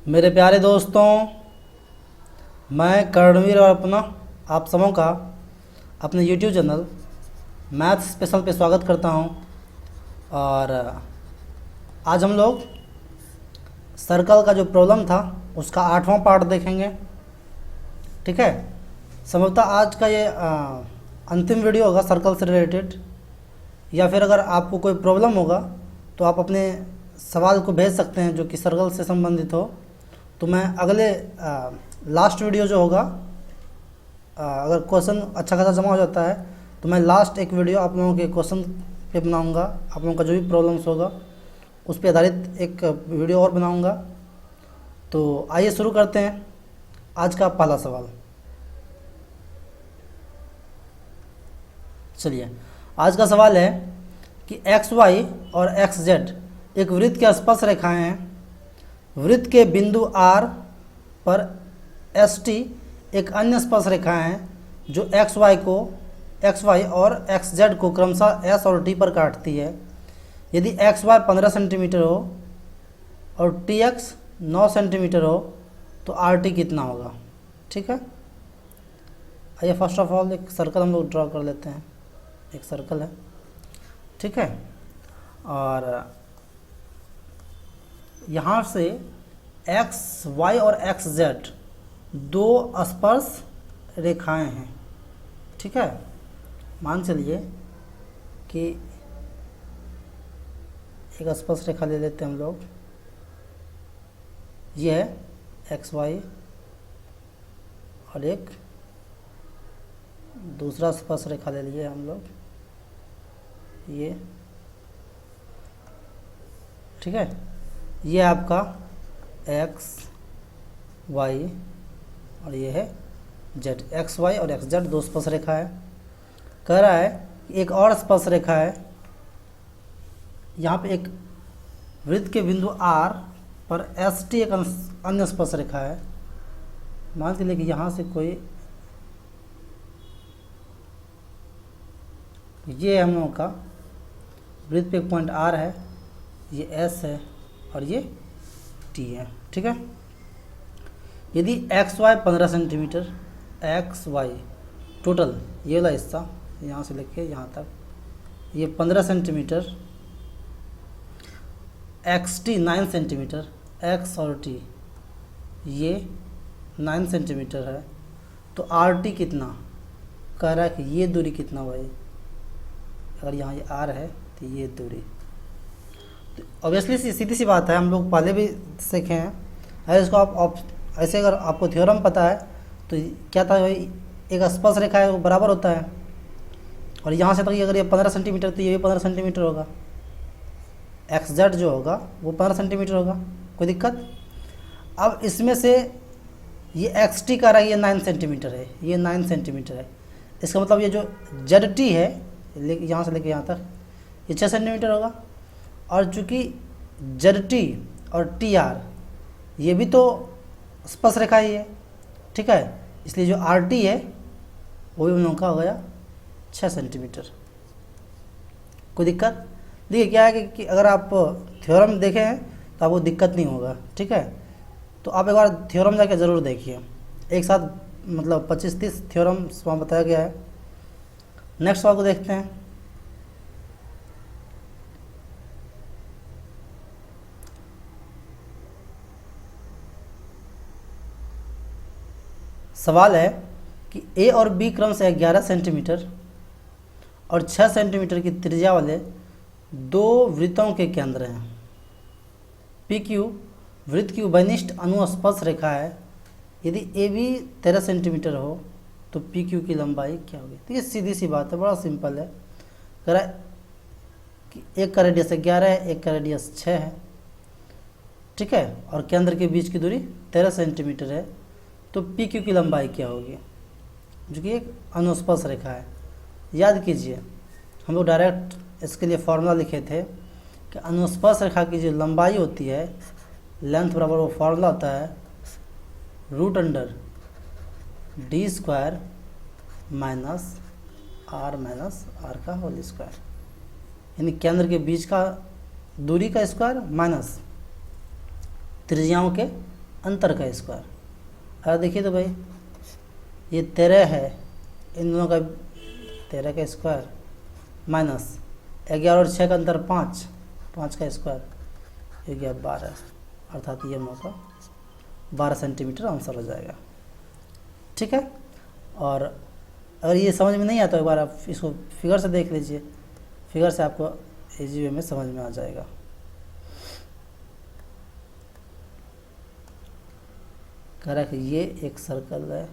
मेरे प्यारे दोस्तों, मैं कर्णवीर और अपना आप सबों का अपने YouTube चैनल मैथ स्पेशल पे स्वागत करता हूं। और आज हम लोग सर्कल का जो प्रॉब्लम था उसका 8वां पार्ट देखेंगे। ठीक है, संभवतः आज का ये अंतिम वीडियो होगा सर्कल से रिलेटेड, या फिर अगर आपको कोई प्रॉब्लम होगा तो आप अपने सवाल को भेज सकते हैं जो कि सर्कल से संबंधित हो। तो मैं अगले लास्ट वीडियो जो होगा, अगर क्वेश्चन अच्छा खासा जमा हो जाता है तो मैं लास्ट एक वीडियो आप लोगों के क्वेश्चन पे बनाऊंगा। आप लोगों का जो भी प्रॉब्लम्स होगा उस पे आधारित एक वीडियो और बनाऊंगा। तो आइए शुरू करते हैं आज का पहला सवाल। चलिए, आज का सवाल है कि एक्स वाई और एक्स जेड एक वृत्त की स्पर्श रेखाएं हैं। वृत्त के बिंदु आर पर एस टी एक अन्य स्पर्श रेखाएं हैं जो एक्स वाई और एक्स जेड को क्रमशः एस और टी पर काटती है। यदि एक्स वाई 15 सेंटीमीटर हो और टी एक्स 9 सेंटीमीटर हो तो आर टी कितना होगा। ठीक है, आइए फर्स्ट ऑफ ऑल एक सर्कल हम लोग ड्रॉ कर लेते हैं। एक सर्कल है, ठीक है, और यहाँ से एक्स वाई और एक्स जेड दो स्पर्श रेखाएं हैं। ठीक है, मान चलिए कि एक स्पर्श रेखा ले लेते हैं हम लोग। ये है एक्स वाई और एक दूसरा स्पर्श रेखा ले लिए हम लोग, ये। ठीक है, ये आपका एक्स वाई और ये है जेड। एक्स वाई और एक्स जेड दो स्पर्श रेखा है। कह रहा है कि एक और स्पर्श रेखा है, यहाँ पे एक वृत्त के बिंदु आर पर एस टी एक अन्य स्पर्श रेखा है। मान के लिए कि यहाँ से कोई, ये हम लोगों का वृत्त पे एक पॉइंट आर है, ये एस है और ये टी है। ठीक है, यदि X Y 15 centimetre, X Y total ये वाला हिस्सा यहाँ से लेके यहाँ तक ये 15 centimetre, x T 9 centimetre, x और टी ये 9 सेंटीमीटर है, तो आर टी कितना कह रहा है कि ये दूरी कितना भाई। अगर यहाँ ये आर है तो ये दूरी, तो ऑब्वियसली सीधी सी बात है, हम लोग पहले भी सीखे हैं। अगर इसको आप ऐसे अगर आपको थ्योरम पता है तो क्या था भाई, एक स्पर्श रेखा है वो बराबर होता है, और यहाँ से तक अगर ये 15 सेंटीमीटर तो ये भी 15 सेंटीमीटर होगा। एक्स जेड जो होगा वो 15 सेंटीमीटर होगा, कोई दिक्कत। अब इसमें से ये एक्स टी का रहा है, ये 9 सेंटीमीटर है, ये 9 सेंटीमीटर है। इसका मतलब ये जो जेड टी है यहाँ से लेके यहाँ तक ये 6 सेंटीमीटर होगा। और चूँकि जेड टी और टी आर ये भी तो स्पर्श रेखा ही है, ठीक है, इसलिए जो आर टी है वो भी उन लोगों का हो गया 6 सेंटीमीटर। कोई दिक्कत? देखिए क्या है कि अगर आप थ्योरम देखें तो आपको दिक्कत नहीं होगा। ठीक है, तो आप एक बार थ्योरम जाके ज़रूर देखिए, एक साथ मतलब 25-30 थ्योरम वहाँ बताया गया है। नेक्स्ट सवाल को देखते हैं। सवाल है कि ए और बी क्रम से 11 सेंटीमीटर और 6 सेंटीमीटर की त्रिज्या वाले दो वृत्तों के केंद्र हैं। पी क्यू वृत्त की उभयनिष्ठ अनुस्पर्श रेखा है। यदि ए बी 13 सेंटीमीटर हो तो पी क्यू की लंबाई क्या होगी। तो ये सीधी सी बात है, बड़ा सिंपल है। कह रहा है कि एक का रेडियस 11 है, एक का रेडियस 6 है, ठीक है, और केंद्र के बीच की दूरी 13 सेंटीमीटर है, तो पी क्यू की लंबाई क्या होगी, जो कि एक अनुस्पर्श रेखा है। याद कीजिए, हम लोग डायरेक्ट इसके लिए फॉर्मूला लिखे थे कि अनुस्पर्श रेखा की जो लंबाई होती है, लेंथ बराबर वो फॉर्मूला होता है √d² माइनस आर का होल स्क्वायर, यानी केंद्र के बीच का दूरी का स्क्वायर माइनस त्रिज्याओं के अंतर का स्क्वायर। अगर देखिए तो भाई ये 13 है, इन दोनों का 13 का स्क्वायर माइनस 11 और 6 का अंतर 5, 5 का स्क्वायर, ये गया 12, अर्थात ये हम लोग का 12 सेंटीमीटर आंसर हो जाएगा। ठीक है। और अगर ये समझ में नहीं आता एक बार आप इसको फिगर से देख लीजिए, फिगर से आपको इजी वे में समझ में आ जाएगा। कह रहा है कि ये एक सर्कल है,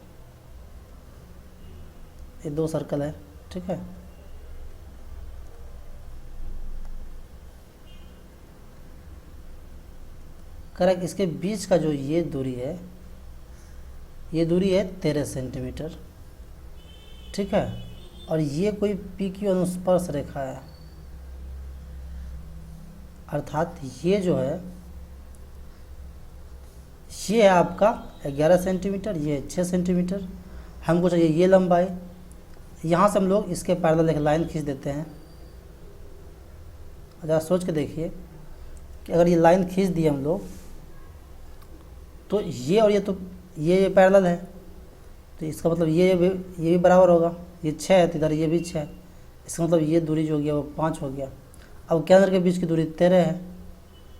ये 2 सर्कल है। ठीक है। कह रहा है कि इसके बीच का जो ये दूरी है, ये दूरी है 13 सेंटीमीटर। ठीक है। और ये कोई पी क्यू अनुस्पर्श रेखा है, अर्थात ये जो है ये है आपका 11 सेंटीमीटर, ये 6 सेंटीमीटर। हमको चाहिए ये लंबाई। यहाँ से हम लोग इसके पैरेलल एक लाइन खींच देते हैं। ज़रा सोच के देखिए कि अगर ये लाइन खींच दी हम लोग तो ये और ये तो ये पैरेलल है, तो इसका मतलब ये भी बराबर होगा। ये 6 है तो इधर ये भी 6 है, इसका मतलब ये दूरी जो हो गया वो 5 हो गया। अब केंद्र के बीच की दूरी 13 है,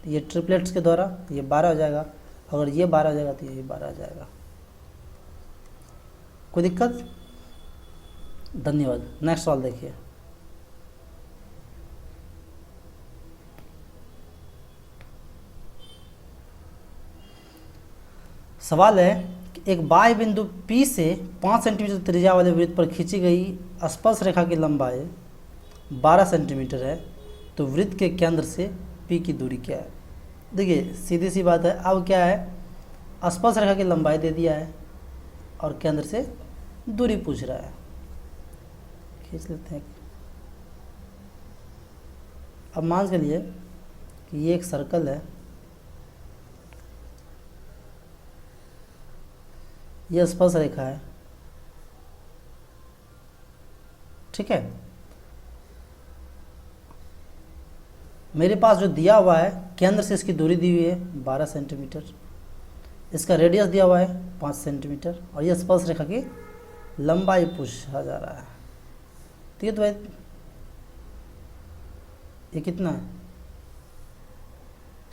तो ये ट्रिपलेट्स के द्वारा ये 12 हो जाएगा। अगर ये 12 हो जाएगा तो ये 12 हो जाएगा। कोई दिक्कत? धन्यवाद। नेक्स्ट सवाल देखिए। सवाल है कि एक बाह्य बिंदु P से 5 सेंटीमीटर त्रिज्या वाले वृत्त पर खींची गई स्पर्श रेखा की लंबाई 12 सेंटीमीटर है, तो वृत्त के केंद्र से P की दूरी क्या है? देखिए सीधी सी बात है। अब क्या है, स्पर्श रेखा की लंबाई दे दिया है और केंद्र से दूरी पूछ रहा है। खींच लेते हैं। अब मान के लिए कि ये एक सर्कल है, यह स्पर्श रेखा है। ठीक है। मेरे पास जो दिया हुआ है केंद्र से इसकी दूरी दी हुई है 12 सेंटीमीटर, इसका रेडियस दिया हुआ है 5 सेंटीमीटर और यह स्पर्श रेखा की लंबाई पूछा जा रहा है। ठीक है। तो भाई ये कितना है,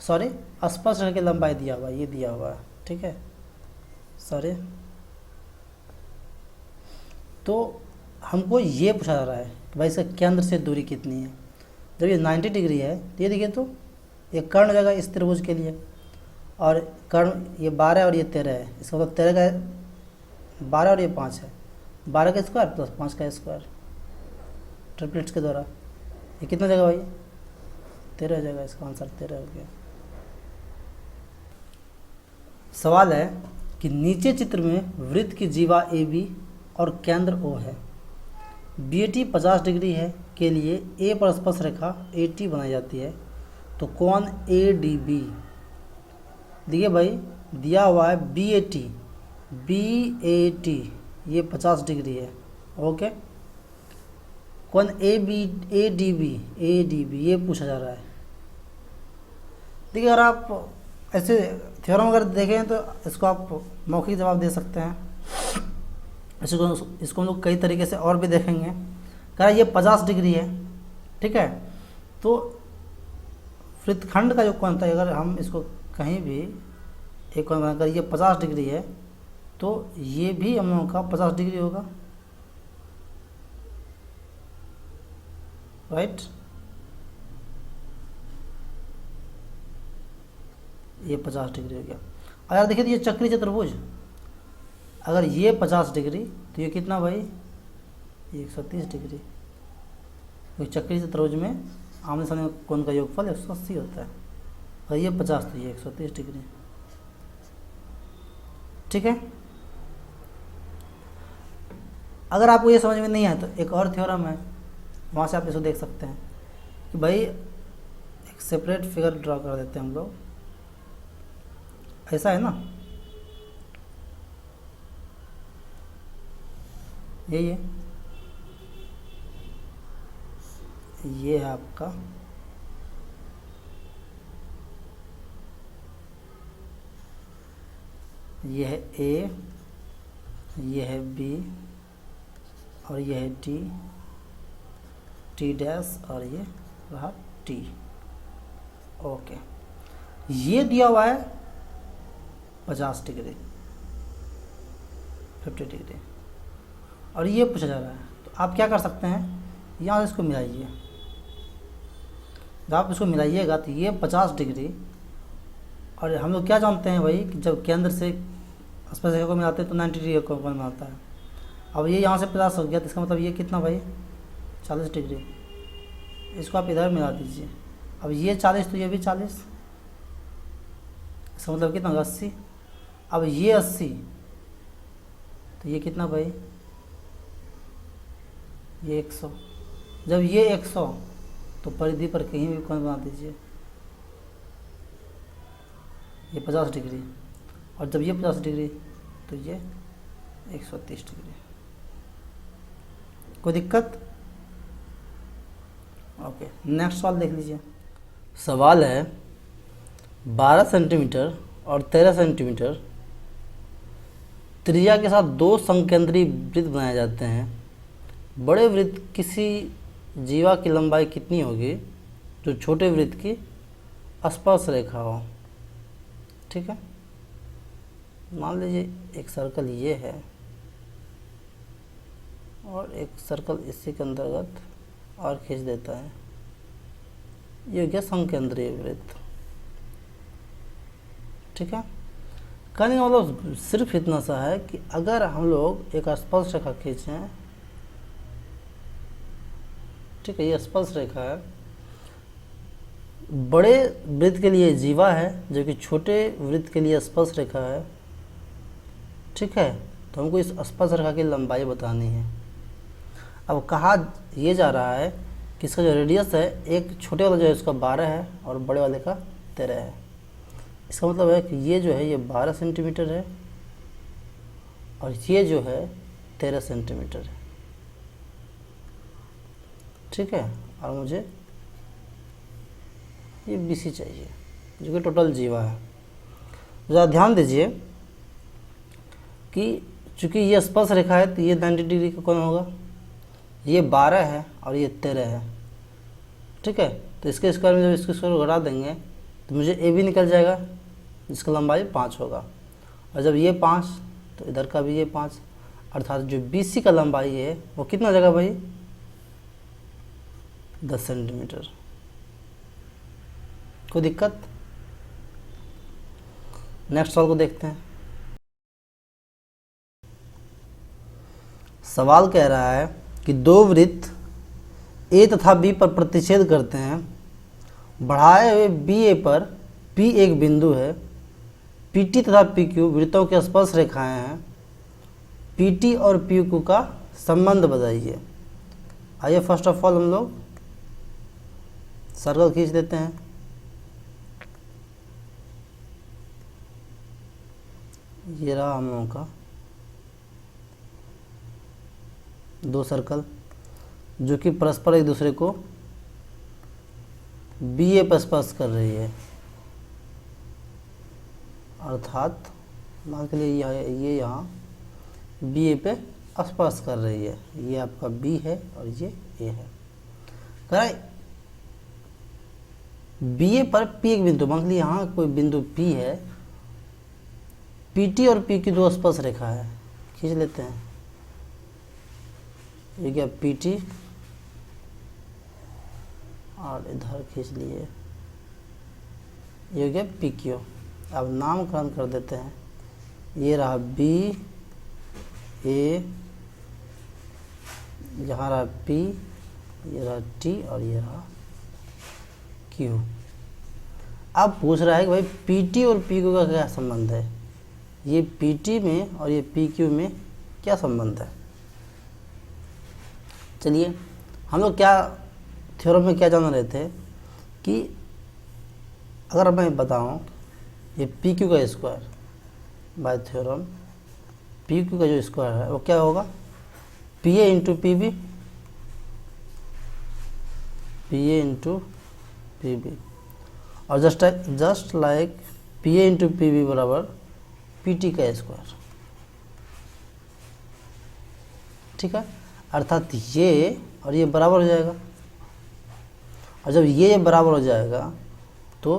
सॉरी स्पर्श रेखा की लंबाई दिया हुआ है, ये दिया हुआ है। ठीक है। सॉरी, तो हमको ये पूछा जा रहा है कि भाई इसका केंद्र से दूरी कितनी है। जब ये 90 डिग्री है तो ये देखिए तो ये कर्ण हो जाएगा इस त्रिभुज के लिए, और कर्ण ये 12 और ये 13 है, इसका मतलब 13 का 12 और ये 5 है, 12 का स्क्वायर प्लस 5 का स्क्वायर ट्रिपलेट्स के द्वारा ये कितना जगह भाई 13 हो जाएगा। इसका आंसर 13 हो गया। सवाल है कि नीचे चित्र में वृत्त की जीवा AB और केंद्र O है, BAT 50 डिग्री है के लिए A पर स्पर्श रेखा AT बनाई जाती है, तो कोण ADB देखिए भाई दिया हुआ है BAT ये 50 डिग्री है। ओके। कोण ADB ये पूछा जा रहा है। देखिए अगर आप ऐसे थ्योरम अगर देखें तो इसको आप मौखिक जवाब दे सकते हैं, इसको हम लोग कई तरीके से और भी देखेंगे। कह ये 50 डिग्री है। ठीक है। तो वृत्तखंड का जो कोण था, अगर हम इसको कहीं भी एक कोण बनाकर ये 50 डिग्री है तो ये भी हम लोगों का 50 डिग्री होगा, राइट। ये 50 डिग्री हो गया। और यार देखिए तो ये चक्री चतुर्भुज, अगर ये 50 डिग्री तो ये कितना भाई 130 डिग्री। क्योंकि चक्री चतुर्भुज में आमने सामने कोण का योगफल 180 होता है, और ये 50 तो ये 130 डिग्री। ठीक है। अगर आपको ये समझ में नहीं आए तो एक और थ्योरम है, वहाँ से आप इसको देख सकते हैं कि भाई एक सेपरेट फिगर ड्रॉ कर देते हैं हम लोग। ऐसा है ना, यही है, ये है आपका ये है ए, ये है बी और ये है टी, टी डैश और ये रहा टी। ओके, ये दिया हुआ है 50 डिग्री, 50 डिग्री, और ये पूछा जा रहा है। तो आप क्या कर सकते हैं, यहाँ इसको मिलाइए। जब आप इसको मिलाइएगा तो ये 50 डिग्री, और हम लोग क्या जानते हैं भाई कि जब केंद्र से स्पर्शरेखा को मिलाते हैं तो 90 डिग्री को मिलाता है। अब ये यहाँ से 50 हो गया तो इसका मतलब ये कितना भाई 40 डिग्री। इसको आप इधर मिला दीजिए। अब ये 40 तो ये भी 40, इसका मतलब कितना होगा 80। अब ये 80 तो ये कितना भाई, ये 100। जब ये 100 तो परिधि पर कहीं भी कोण बना दीजिए, ये 50 डिग्री, और जब ये 50 डिग्री तो ये 130 डिग्री। कोई दिक्कत? ओके, नेक्स्ट सवाल देख लीजिए। सवाल है 12 सेंटीमीटर और 13 सेंटीमीटर त्रिज्या के साथ दो समकेंद्री वृत्त बनाए जाते हैं। बड़े वृत्त किसी जीवा की लंबाई कितनी होगी जो छोटे वृत्त की स्पर्श रेखा हो। ठीक है, मान लीजिए एक सर्कल ये है और एक सर्कल इसी के अंतर्गत और खींच देता है, ये हो गया समकेंद्रीय वृत्त। ठीक है, कहने का मतलब सिर्फ इतना सा है कि अगर हम लोग एक स्पर्श रेखा खींचें, ठीक है, ये स्पर्श रेखा है, बड़े वृत्त के लिए जीवा है जो कि छोटे वृत्त के लिए स्पर्श रेखा है। ठीक है, तो हमको इस स्पर्श रेखा की लंबाई बतानी है। अब कहा ये जा रहा है कि इसका जो रेडियस है, एक छोटे वाला जो है उसका 12 है और बड़े वाले का 13 है। इसका मतलब है कि ये जो है ये 12 सेंटीमीटर है और ये जो है 13 सेंटीमीटर है। ठीक है, और मुझे ये BC चाहिए जो कि टोटल जीवा है। ज़रा ध्यान दीजिए कि चूँकि ये स्पर्श रेखा है तो ये 90 डिग्री का कोण होगा, ये 12 है और ये 13 है। ठीक है, तो इसके स्क्वायर में जब इसके स्क्वायर को घटा देंगे तो मुझे AB निकल जाएगा जिसका लंबाई 5 होगा, और जब ये 5 तो इधर का भी ये 5, अर्थात जो BC का लंबाई है वो कितना हो जाएगा भाई 10 सेंटीमीटर। कोई दिक्कत? नेक्स्ट सवाल को देखते हैं। सवाल कह रहा है कि दो वृत्त A तथा B पर प्रतिच्छेद करते हैं। बढ़ाए हुए BA पर P एक बिंदु है। PT तथा PQ वृत्तों के स्पर्श रेखाएं हैं। PT और PQ का संबंध बताइए। आइए फर्स्ट ऑफ ऑल हम लोग सर्कल खींच देते हैं। ये रहा हम लोगों का दो सर्कल जो कि परस्पर एक दूसरे को BA पर स्पर्श कर रही है, अर्थात मान के लिए ये यहाँ BA पे स्पर्श कर रही है। ये आपका B है और ये A है। कह रहा है BA पर P एक बिंदु, मान लीजिए यहाँ कोई बिंदु P है, PT और PQ दो स्पर्श रेखा है। खींच लेते हैं, ये क्या PT और इधर खींच लिए, ये हो गया PQ। अब नामकरण कर देते हैं, ये रहा B, A, यहाँ रहा P, ये रहा T और ये रहा Q। अब पूछ रहा है कि भाई PT और PQ का क्या संबंध है, ये PT में और ये PQ में क्या संबंध है। चलिए, हम लोग क्या थ्योरम में क्या जान रहे थे कि अगर मैं बताऊं ये PQ का स्क्वायर बाय थ्योरम, PQ का जो स्क्वायर है वो क्या होगा PA into PB, PA into PB, और just like PA into PB बराबर पी टी का स्क्वायर, ठीक है। अर्थात ये और ये बराबर हो जाएगा, और जब ये बराबर हो जाएगा तो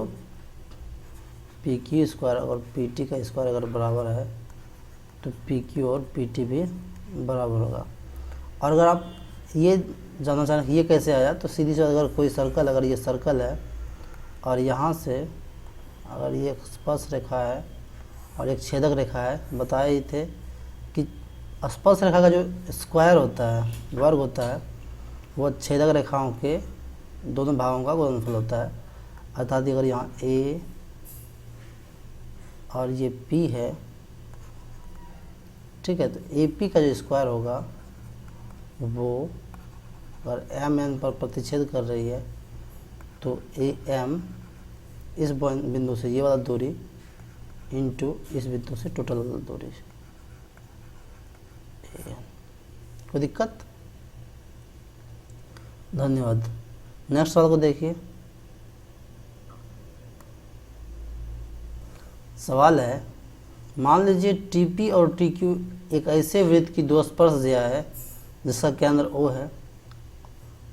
पी क्यू स्क्वायर और पी टी का स्क्वायर अगर बराबर है तो पी क्यू और पी टी भी बराबर होगा। और अगर आप ये जानना चाहें कि ये कैसे आया, तो सीधी से अगर कोई सर्कल, अगर ये सर्कल है और यहाँ से अगर ये एक स्पर्श रेखा है और एक छेदक रेखा है, बताए ही थे कि स्पर्श रेखा का जो स्क्वायर होता है, वर्ग होता है, वो छेदक रेखाओं के दोनों भागों का गुणनफल होता है। अर्थात अगर यहाँ ए और ये पी है, ठीक है, तो ए पी का जो स्क्वायर होगा वो अगर एम एन पर प्रतिच्छेद कर रही है तो ए एम इस बिंदु से ये वाला दूरी इंटू इस बिंदु से टोटल वाला दूरी। कोई दिक्कत? धन्यवाद। नेक्स्ट सवाल को देखिए। सवाल है, मान लीजिए टीपी और टीक्यू एक ऐसे वृत्त की दो स्पर्श दिया है जिसका केंद्र O है।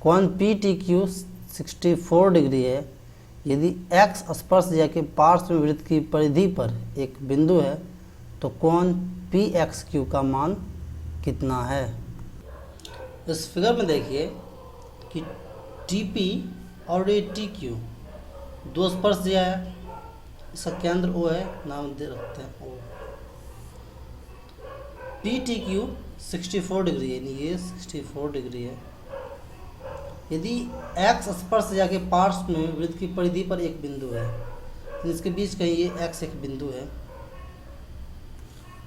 कोण पी टी क्यू 64 डिग्री है। यदि x स्पर्श दिया के पार्श्व में वृत्त की परिधि पर एक बिंदु है तो कोण पी एक्स क्यू का मान कितना है? इस फिगर में देखिए कि टी पी और ये टी क्यू दो स्पर्श दिया है, इसका केंद्र O है, नाम दे रखते हैं O। P T Q 64 degree है, यानी ये 64 डिग्री है। यदि x स्पर्श जाके पार्श्व में वृत्त की परिधि पर एक बिंदु है, तो इसके बीच कहीं ये x एक बिंदु है,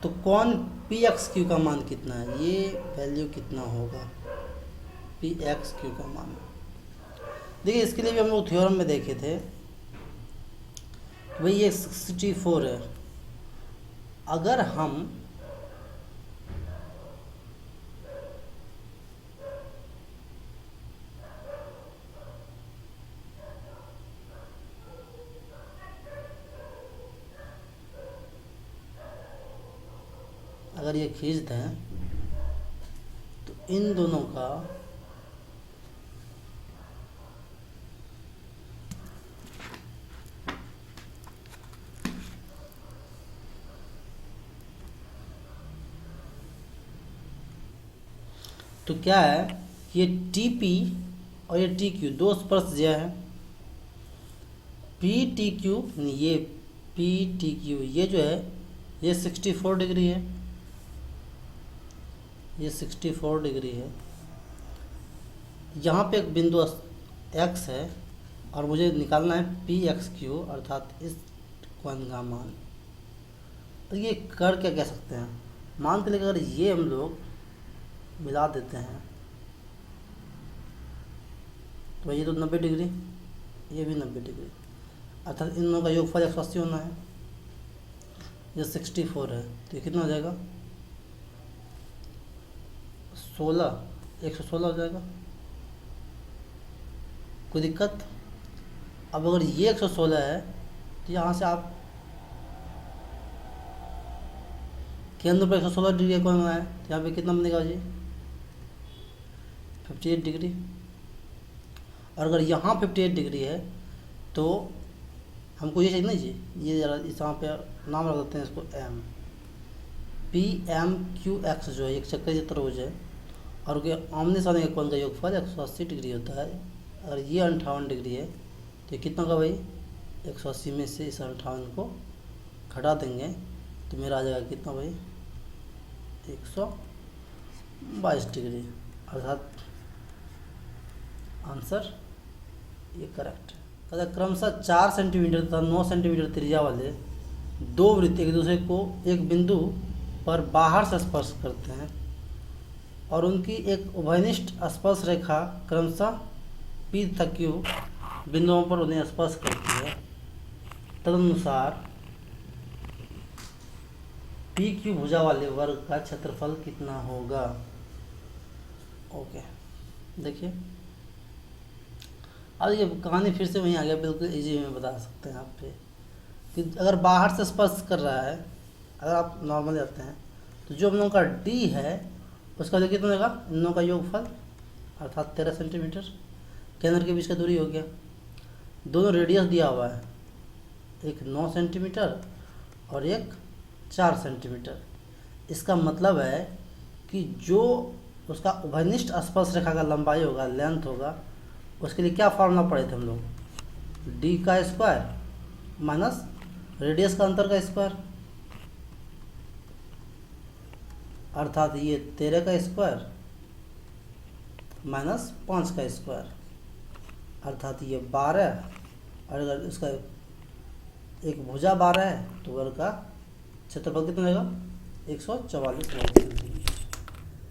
तो कोण पी एक्स क्यू का मान कितना है? ये वैल्यू कितना होगा पी एक्स क्यू का मान? देखिए इसके लिए भी हम लोग थ्योरम में देखे थे, भाई ये 64 है। अगर हम अगर ये खींच दें तो इन दोनों का तो क्या है कि ये टी पी और ये टी क्यू दो स्पर्श दिया है। पी टी क्यू, ये पी टी क्यू ये जो है ये 64 डिग्री है, ये 64 डिग्री है। यहाँ पे एक बिंदु x है और मुझे निकालना है पी एक्स क्यू, अर्थात इस कोण का मान। तो ये कर क्या कह सकते हैं? मान के लिए अगर ये हम लोग मिला देते हैं तो ये तो 90 डिग्री, ये भी 90 डिग्री, अर्थात इन दोनों का योगफल 180 होना है। ये 64 है तो ये कितना हो जाएगा? 116 हो जाएगा। कोई दिक्कत? अब अगर ये 116 है तो यहाँ से आप केंद्र पर 116 डिग्री कोण बनाए तो यहाँ पे कितना बनेगा जी? 58 डिग्री। और अगर यहाँ 58 डिग्री है तो हमको ये चाहिए ना जी, ये ज़रा इस यहाँ पे नाम रख देते हैं इसको m। P M Q X जो है एक चक्कर त्रिभुज है और के आमने सामने के कोण का योगफल 180 डिग्री होता है। अगर ये 58 डिग्री है तो ये कितना होगा भाई? 180 में से इस 58 को घटा देंगे तो मेरा आ जाएगा कितना भाई? 122 डिग्री। अर्थात आंसर ये करेक्ट है। तथा क्रमशः 4 सेंटीमीटर तथा 9 सेंटीमीटर त्रिज्या वाले दो वृत्त एक दूसरे को एक बिंदु पर बाहर से स्पर्श करते हैं और उनकी एक उभयनिष्ठ स्पर्श रेखा क्रमशः पी तथा क्यू बिंदुओं पर उन्हें स्पर्श करती है। तदनुसार पी क्यू भुजा वाले वर्ग का क्षेत्रफल कितना होगा? ओके, देखिए अब ये कहानी फिर से वहीं आ गया, बिल्कुल इजी में बता सकते हैं आप पे कि अगर बाहर से स्पर्श कर रहा है अगर आप नॉर्मल जाते हैं तो जो हम लोगों का डी है उसका वैल्यू कितना होगा, इन दोनों का योगफल अर्थात 13 सेंटीमीटर। केंद्र के बीच का दूरी हो गया। दोनों रेडियस दिया हुआ है, एक 9 सेंटीमीटर और एक 4 सेंटीमीटर। इसका मतलब है कि जो उसका उभयनिष्ठ स्पर्श रेखा का लंबाई होगा, लेंथ होगा, उसके लिए क्या फार्मूला पढ़े थे हम लोग, डी का स्क्वायर माइनस रेडियस का अंतर का स्क्वायर, अर्थात ये 13 का स्क्वायर माइनस 5 का स्क्वायर, अर्थात ये 12। और अगर इसका एक भुजा 12 है तो वर्ग का क्षेत्रफल कितना रहेगा, 144 वर्ग सेंटीमीटर।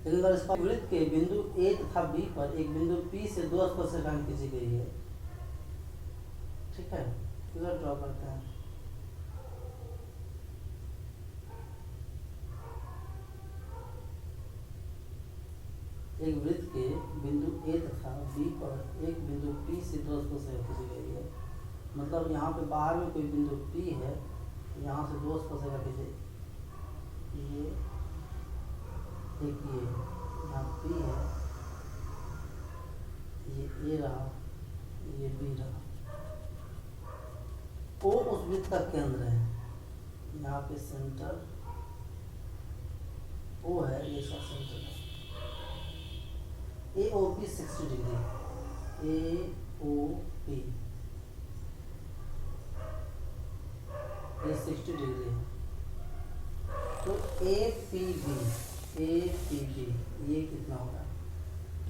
लेकिन अगर इसका वृत्त के बिंदु ए तथा बी पर एक बिंदु पी से 2 स्पर्शरेखाएं खींची गई है, ठीक है, फिगर ड्रॉ करते हैं। एक वृत्त के बिंदु ए तथा बी पर एक बिंदु पी से 2 स्पर्शरेखाएं खींची गई है, मतलब यहाँ पे बाहर में कोई बिंदु पी है, यहाँ से 2 स्पर्शरेखा खींची, ये एक ये यहाँ पी है, ये ए रहा, ये बी रहा। ओ उस वृत्त का केंद्र है, यहाँ पे सेंटर ओ है, ये इसका सेंटर है। ए ओ पी 60 डिग्री, ए ओ पी ये 60 डिग्री है। तो ए पी बी ये कितना होगा,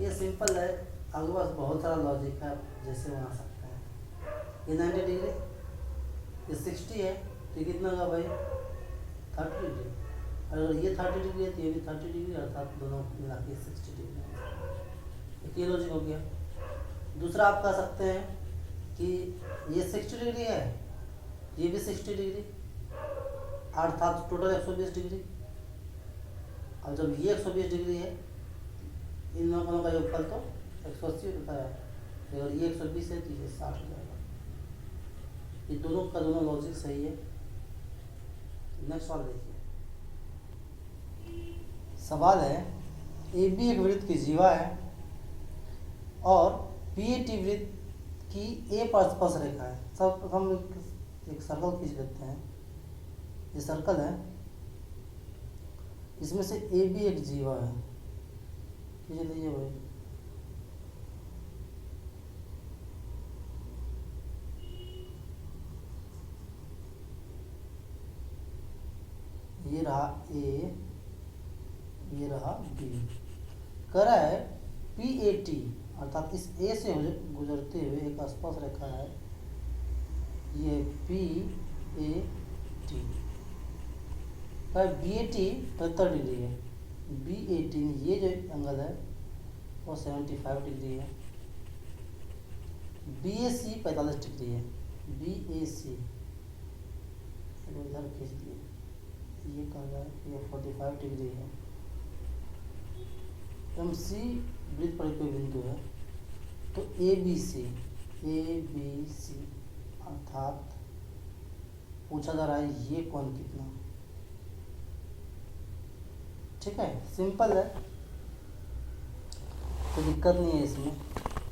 ये सिंपल है, आपके पास बहुत सारा लॉजिक है, जैसे बना सकते हैं। ये 90 डिग्री, ये 60 है, तो कितना होगा भाई, 30 डिग्री। अगर ये 30 डिग्री है तो ये भी 30 डिग्री, अर्थात दोनों मिला के 60 डिग्री। एक ये लॉजिक हो गया। दूसरा आप कह सकते हैं कि ये 60 डिग्री है, ये भी 60 डिग्री, अर्थात टोटल 120 डिग्री। और जब ये 120 डिग्री है, इन दोनों का योगफल तो 180 होता है, अगर ये 120 है तो ये 60 हो जाएगा। ये दोनों का दोनों लॉजिक सही है। नेक्स्ट सवाल देखिए। सवाल है, ए बी एक वृत्त की जीवा है और पी ए टी वृत्त की ए पर स्पर्श रेखा है। सर्वप्रथम एक सर्कल खींच लेते हैं। ये सर्कल है, इसमें से ए बी एक जीवा है, खींच लीजिए भाई। ये रहा ए, ये रहा बी। कह रहा है पी ए टी, अर्थात इस ए से गुजरते हुए एक स्पर्श रेखा है, ये P A T. B A T 75 degree है, बी ए टी ये जो एंगल है वो 75 डिग्री है। बी ए सी 45 डिग्री है, बी ए सी इधर खींच दिए, ये कह रहा है ये 45 डिग्री है। एम सी वृत्त पर कोई बिंदु है, तो ए बी सी अर्थात पूछा जा रहा है ये कोण कितना। ठीक है, सिंपल है, कोई दिक्कत नहीं है इसमें।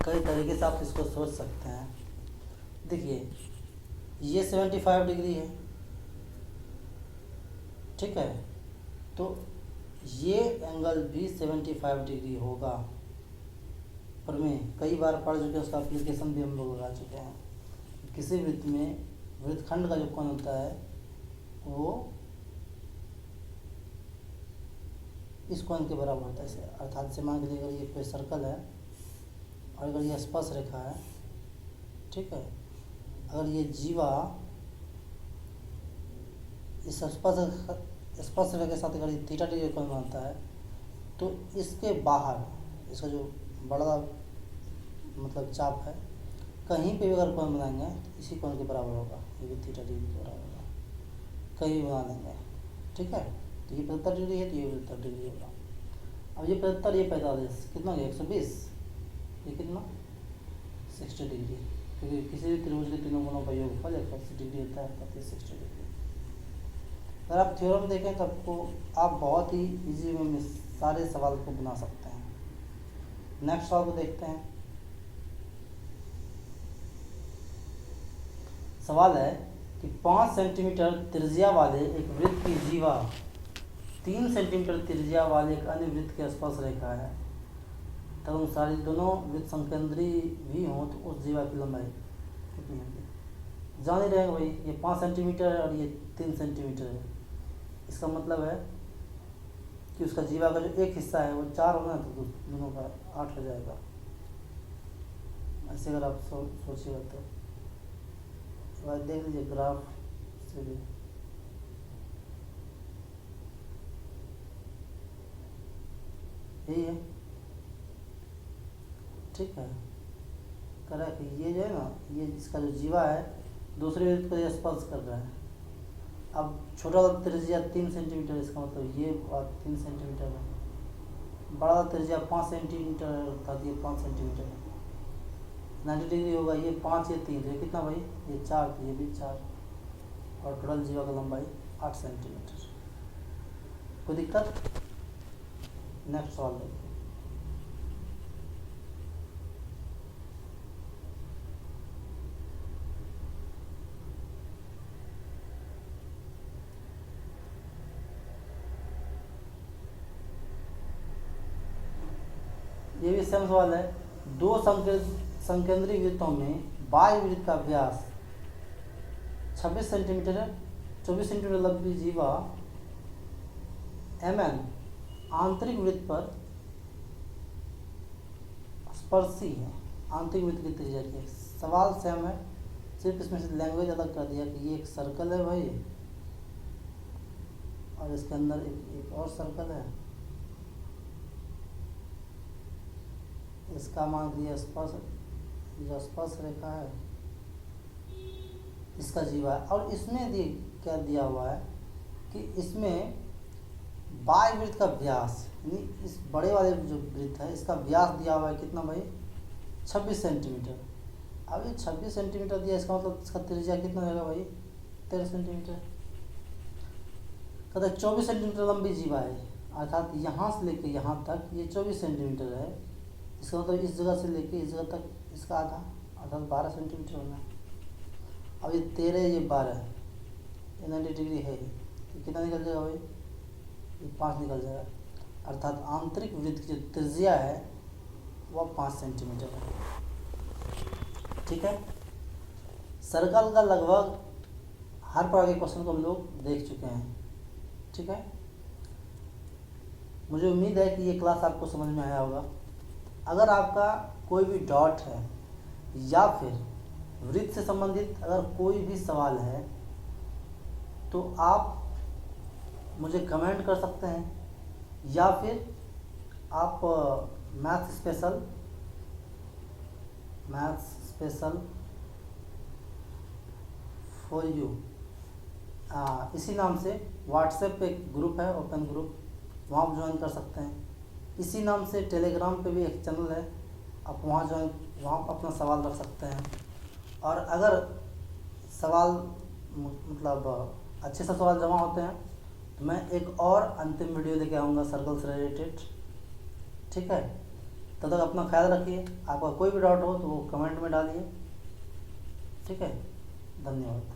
कई तरीके से आप इसको सोच सकते हैं। देखिए ये 75 डिग्री है, ठीक है, तो ये एंगल भी 75 डिग्री होगा। पर मैं कई बार पढ़ चुके हैं, उसका एप्लीकेशन भी हम लोग लगा चुके हैं। किसी वृत्त में वृत्तखंड का जो कोण होता है वो इस कोण के बराबर होता है। अर्थात से मान लीजिए अगर ये कोई सर्कल है और अगर ये स्पर्श रेखा है, ठीक है, अगर ये जीवा इस स्पर्श रेखा के साथ अगर ये थीटा डिग्री कोण बनता है, तो इसके बाहर इसका जो बड़ा मतलब चाप है, कहीं पे भी अगर कोण बनाएंगे तो इसी कोण के बराबर होगा, ये भी थीटा डिग्री के बराबर होगा, कहीं भी बना देंगे। ठीक है, तो ये 75 डिग्री है तो ये 75 डिग्री होगा। अब ये 75, ये 45, कितना हो गया 120, ये कितना 60 डिग्री, क्योंकि किसी भी त्रिभुज के तीनों कोणों का योगफल 180 डिग्री होता है, तो 60 डिग्री। अगर आप थ्योरम देखें तो आपको आप बहुत ही इजी वे में सारे सवाल को बना सकते हैं। नेक्स्ट सवाल को देखते हैं। सवाल है कि 5 सेंटीमीटर त्रिज्या वाले एक वृत्त की जीवा 3 सेंटीमीटर त्रिज्या वाले एक अन्य वृत्त के स्पर्श रेखा है, तदनुसार दोनों वृत्त संकेंद्री भी हों तो उस जीवा की लंबाई कितनी होगी। जान ही रहेगा भाई, ये 5 सेंटीमीटर है और ये 3 सेंटीमीटर है। इसका मतलब है कि उसका जीवा का जो एक हिस्सा है वो 4 होगा तो दोनों का 8 हो जाएगा। ऐसे अगर आप सोचिएगा तो देख लीजिए ग्राफ से भी। यही है, ठीक है। करेक्ट। ये जो है ना, ये इसका जो जीवा है दूसरे वृत्त को स्पर्श कर रहा है। अब छोटा त्रिज्या 3 सेंटीमीटर, इसका मतलब ये 3 सेंटीमीटर है। बड़ा त्रिज्या 5 सेंटीमीटर अर्थात ये 5 सेंटीमीटर है। 90 डिग्री होगा, ये 5 ये 3 ये कितना भाई, ये 4 तो ये भी 4 और टोटल जीवा का लंबाई 8 सेंटीमीटर। कोई दिक्कत? नेक्स्ट सवाल देखते हैं। ये भी सेम सवाल है। दो संकेंद्री वृत्तों में बाह्य वृत्त का व्यास 26 सेंटीमीटर है। 24 सेंटीमीटर लंबी जीवा Mn आंतरिक वृत्त पर स्पर्शी है। आंतरिक वृत्त की त्रिज्या की सवाल सेम है, सिर्फ इसमें से लैंग्वेज अलग कर दिया कि ये एक सर्कल है भाई और इसके अंदर एक और सर्कल है। इसका मान लिया स्पर्श, जो स्पर्श रेखा है इसका जीवा है। और इसमें क्या दिया हुआ है कि इसमें बाह्य वृत्त का व्यास, यानी इस बड़े वाले जो वृत्त है इसका व्यास दिया हुआ है कितना भाई, 26 सेंटीमीटर। अब ये 26 सेंटीमीटर दिया, इसका मतलब इसका त्रिज्या कितना रहेगा भाई, 13 सेंटीमीटर। कहते 24 सेंटीमीटर लंबी जीवा है, अर्थात यहाँ से लेके यहाँ तक ये 24 सेंटीमीटर है। इसका मतलब इस जगह से लेके इस जगह तक इसका आधा, अर्थात 12 सेंटीमीटर होना है। अब ये 13 ये 12 ये 90 डिग्री है, तो कितना निकल जाएगा भाई, ये 5 निकल जाएगा। अर्थात आंतरिक वृत्त की जो त्रिज्या है वह 5 सेंटीमीटर है। ठीक है। सर्कल का लगभग हर प्रकार के क्वेश्चन को हम लोग देख चुके हैं। ठीक है। मुझे उम्मीद है कि ये क्लास आपको समझ में आया होगा। अगर आपका कोई भी डाउट है या फिर वृत्त से संबंधित अगर कोई भी सवाल है तो आप मुझे कमेंट कर सकते हैं या फिर आप मैथ्स स्पेशल फॉर यू इसी नाम से व्हाट्सएप पे एक ग्रुप है, ओपन ग्रुप, वहाँ आप ज्वाइन कर सकते हैं। इसी नाम से टेलीग्राम पे भी एक चैनल है, आप वहाँ अपना सवाल रख सकते हैं। और अगर सवाल मतलब अच्छे से सवाल जमा होते हैं तो मैं एक और अंतिम वीडियो लेके आऊँगा सर्कल से रिलेटेड। ठीक है। तब तक अपना ख्याल रखिए। आपका कोई भी डाउट हो तो वो कमेंट में डालिए। ठीक है। धन्यवाद।